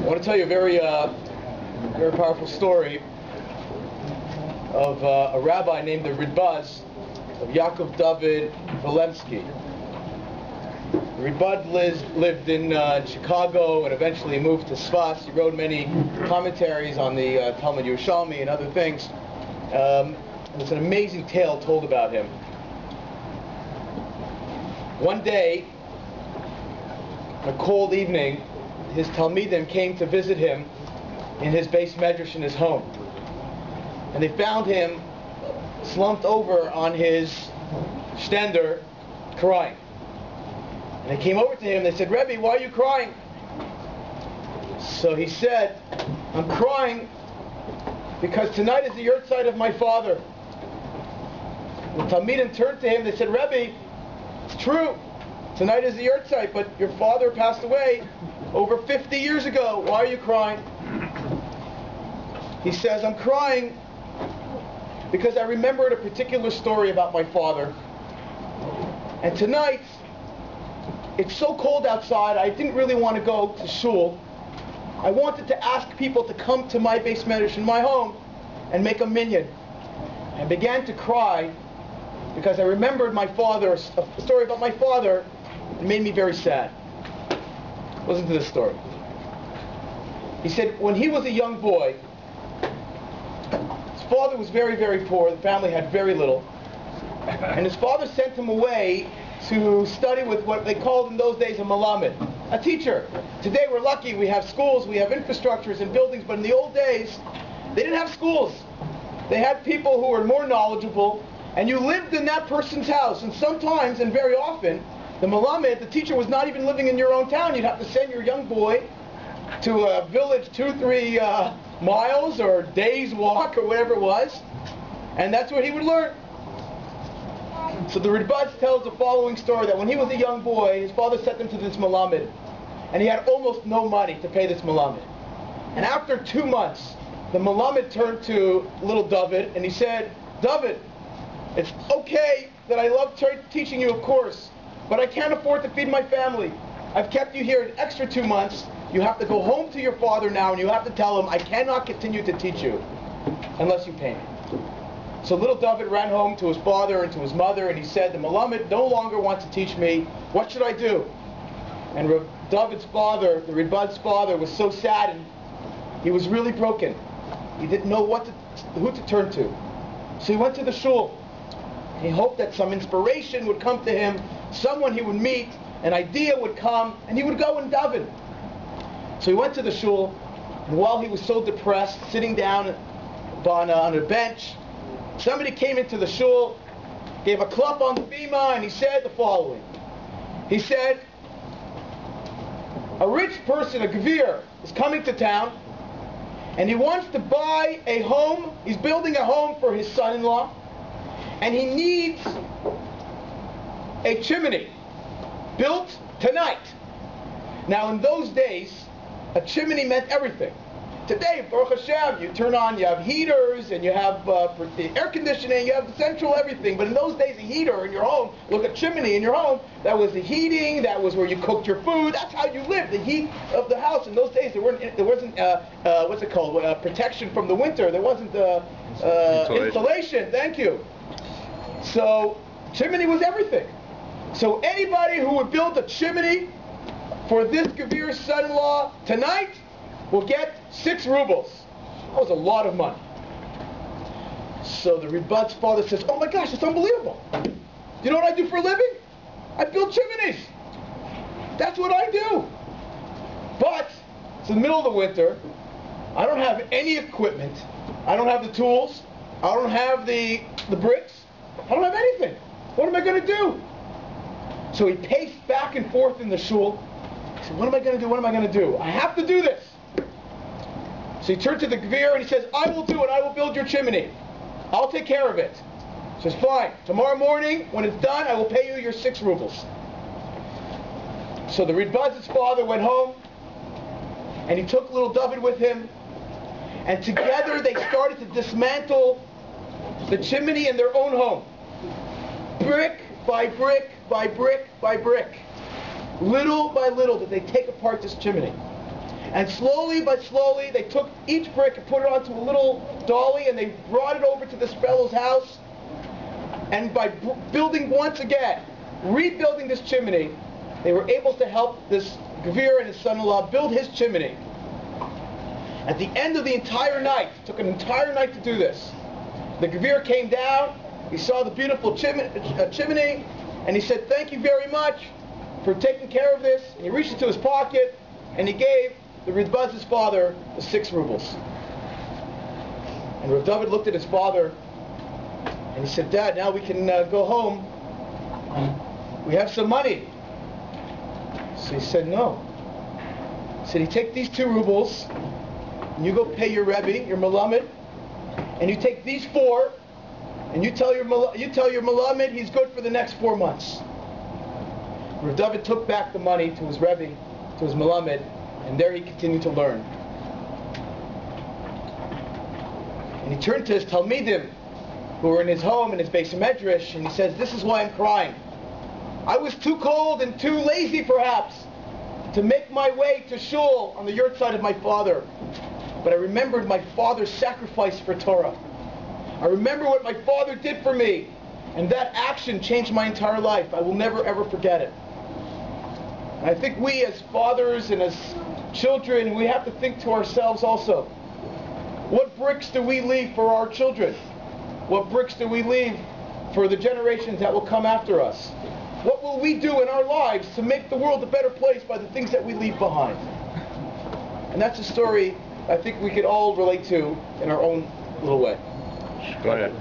I want to tell you a very powerful story of a rabbi named the Rabbi of Yaakov David Vilemsky. Rabbi lived in Chicago and eventually moved to Sfas. He wrote many commentaries on the Talmud Yerushalmi and other things. There's an amazing tale told about him. One day, on a cold evening, his Talmidim came to visit him in his base medrash in his home. And they found him slumped over on his stender, crying. And they came over to him, they said, "Rabbi, why are you crying?" So he said, "I'm crying because tonight is the yurtzeit of my father." The Talmidim turned to him, they said, "Rabbi, it's true, tonight is the yurtzeit, but your father passed away over 50 years ago. Why are you crying?" He says, "I'm crying because I remembered a particular story about my father. And tonight, it's so cold outside, I didn't really want to go to shul. I wanted to ask people to come to my base medrash in my home and make a minyan. I began to cry because I remembered my father, a story about my father. It made me very sad." Listen to this story. He said, when he was a young boy, his father was very, very poor. The family had very little. And his father sent him away to study with what they called in those days a malamed, a teacher. Today we're lucky, we have schools, we have infrastructures and buildings, but in the old days, they didn't have schools. They had people who were more knowledgeable, and you lived in that person's house. And sometimes, and very often, the malamed, the teacher, was not even living in your own town. You'd have to send your young boy to a village 2-3 miles or a day's walk or whatever it was, and that's where he would learn. So the Rabbi tells the following story, that when he was a young boy, his father sent him to this malamed, and he had almost no money to pay this malamed. And after 2 months, the malamed turned to little David, and he said, "David, it's okay that I love teaching you, of course, but I can't afford to feed my family. I've kept you here an extra 2 months. You have to go home to your father now, and you have to tell him, I cannot continue to teach you unless you pay me." So little David ran home to his father and to his mother, and he said, "The malamed no longer wants to teach me. What should I do?" And David's father, the Rabbi's father, was so sad, and he was really broken. He didn't know who to turn to. So he went to the shul. He hoped that some inspiration would come to him, someone he would meet, an idea would come, and he would go and daven. So he went to the shul, and while he was so depressed, sitting down on a bench, somebody came into the shul, gave a clap on the bima, and he said the following. He said, "A rich person, a gvir, is coming to town, and he wants to buy a home. He's building a home for his son-in-law, and he needs a chimney built tonight." Now in those days, a chimney meant everything. Today, Baruch Hashem, you turn on, you have heaters, and you have air conditioning, you have central everything. But in those days, a heater in your home, look at chimney in your home, that was the heating, that was where you cooked your food, that's how you lived, the heat of the house. In those days, there wasn't what's it called, protection from the winter, there wasn't insulation, thank you. So, chimney was everything. So anybody who would build a chimney for this Gvir's son-in-law tonight will get 6 rubles. That was a lot of money. So the Rabbi's father says, "Oh my gosh, it's unbelievable. You know what I do for a living? I build chimneys. That's what I do. But it's the middle of the winter. I don't have any equipment. I don't have the tools. I don't have the bricks. I don't have anything. What am I going to do?" So he paced back and forth in the shul. He said, "What am I going to do? What am I going to do? I have to do this." So he turned to the gvir and he says, "I will do it. I will build your chimney. I'll take care of it." He says, "Fine. Tomorrow morning, when it's done, I will pay you your 6 rubles. So the Rabbi's father went home, and he took little David with him, and together they started to dismantle the chimney in their own home. Brick by brick by brick by brick. Little by little did they take apart this chimney. And slowly but slowly, they took each brick and put it onto a little dolly, and they brought it over to this fellow's house. And by building once again, rebuilding this chimney, they were able to help this Gvir and his son-in-law build his chimney. At the end of the entire night, it took an entire night to do this, the Gvir came down, he saw the beautiful chimney, and he said, "Thank you very much for taking care of this." And he reached into his pocket, and he gave the Ridbaz's father the 6 rubles. And Rav David looked at his father, and he said, "Dad, now we can go home. We have some money." So he said, "No." He said, "You take these 2 rubles, and you go pay your Rebbe, your Melamed, and you take these 4, and you tell your Melamed he's good for the next 4 months." Rav David took back the money to his Rebbe, to his Melamed, and there he continued to learn. And he turned to his Talmidim, who were in his home, in his Beis Medrash, and he says, "This is why I'm crying. I was too cold and too lazy, perhaps, to make my way to shul on the yurt side of my father. But I remembered my father's sacrifice for Torah. I remember what my father did for me, and that action changed my entire life. I will never, ever forget it." And I think we as fathers and as children, we have to think to ourselves also, what bricks do we leave for our children? What bricks do we leave for the generations that will come after us? What will we do in our lives to make the world a better place by the things that we leave behind? And that's a story I think we could all relate to in our own little way. Go ahead.